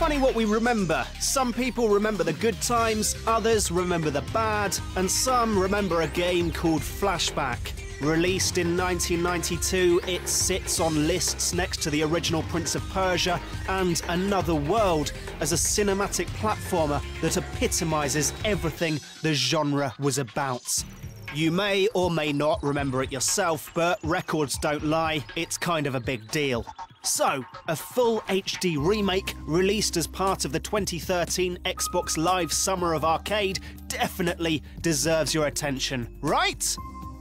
funny what we remember. Some people remember the good times, others remember the bad, and some remember a game called Flashback. Released in 1992, it sits on lists next to the original Prince of Persia and Another World as a cinematic platformer that epitomises everything the genre was about. You may or may not remember it yourself, but records don't lie, it's kind of a big deal. So, a full HD remake released as part of the 2013 Xbox Live Summer of Arcade definitely deserves your attention, right?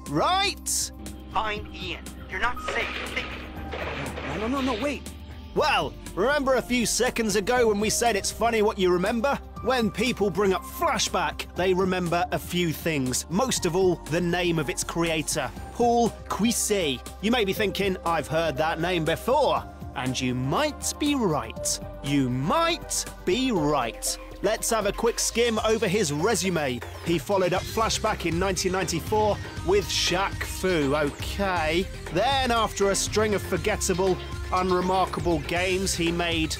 Right? Fine, Ian. You're not safe. Think. No, wait. Well, remember a few seconds ago when we said it's funny what you remember? When people bring up Flashback, they remember a few things. Most of all, the name of its creator, Paul Cuisset. You may be thinking, I've heard that name before. And you might be right. You might be right. Let's have a quick skim over his resume. He followed up Flashback in 1994 with Shaq Fu, okay. Then, after a string of forgettable, unremarkable games, he made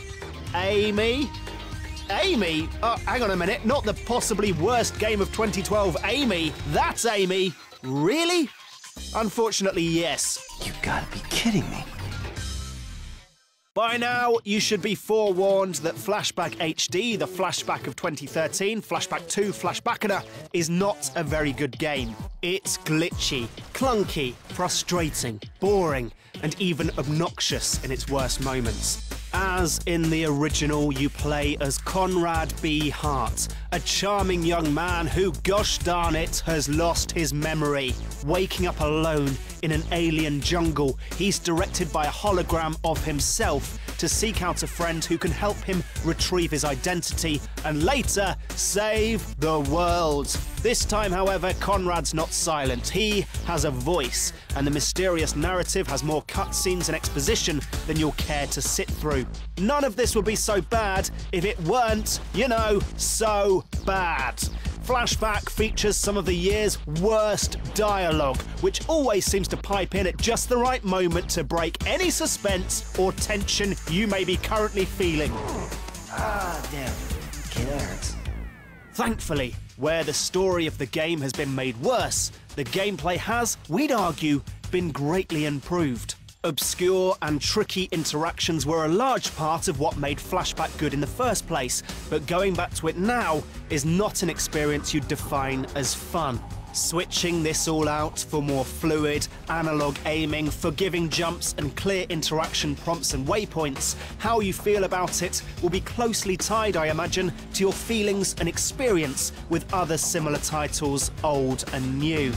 Amy? Amy? Oh, hang on a minute, not the possibly worst game of 2012, Amy. That's Amy. Really? Unfortunately, yes. You gotta be kidding me. By now, you should be forewarned that Flashback HD, the Flashback of 2013, Flashback 2, Flashbackada, is not a very good game. It's glitchy, clunky, frustrating, boring, and even obnoxious in its worst moments. As in the original, you play as Conrad B. Hart, a charming young man who, gosh darn it, has lost his memory. Waking up alone in an alien jungle, he's directed by a hologram of himself to seek out a friend who can help him retrieve his identity and later save the world. This time, however, Conrad's not silent. He has a voice, and the mysterious narrative has more cutscenes and exposition than you'll care to sit through. None of this would be so bad if it weren't, you know, so bad. Flashback features some of the year's worst dialogue, which always seems to pipe in at just the right moment to break any suspense or tension you may be currently feeling. Ah, damn. Okay, that hurts. Thankfully, where the story of the game has been made worse, the gameplay has, we'd argue, been greatly improved. Obscure and tricky interactions were a large part of what made Flashback good in the first place, but going back to it now is not an experience you'd define as fun. Switching this all out for more fluid, analog aiming, forgiving jumps and clear interaction prompts and waypoints, how you feel about it will be closely tied, I imagine, to your feelings and experience with other similar titles, old and new.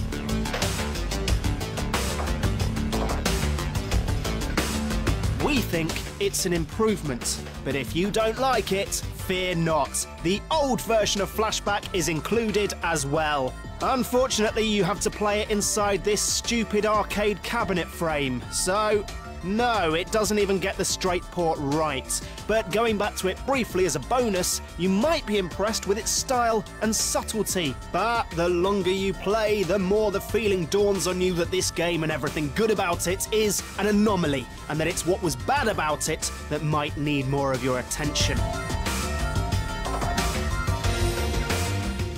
We think it's an improvement, but if you don't like it, fear not. The old version of Flashback is included as well. Unfortunately, you have to play it inside this stupid arcade cabinet frame, so no, it doesn't even get the straight port right. But going back to it briefly as a bonus, you might be impressed with its style and subtlety. But the longer you play, the more the feeling dawns on you that this game and everything good about it is an anomaly, and that it's what was bad about it that might need more of your attention.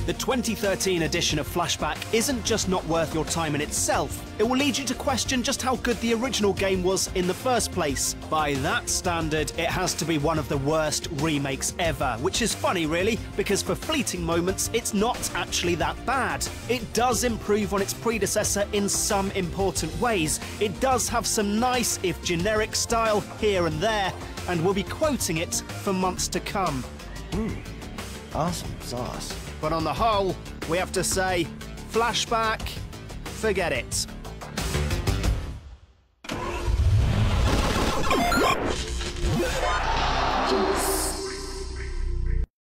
The 2013 edition of Flashback isn't just not worth your time in itself, it will lead you to question just how good the original game was in the first place. By that standard, it has to be one of the worst remakes ever, which is funny really, because for fleeting moments, it's not actually that bad. It does improve on its predecessor in some important ways. It does have some nice, if generic, style here and there, and we'll be quoting it for months to come. Awesome sauce. But on the whole, we have to say, Flashback, forget it.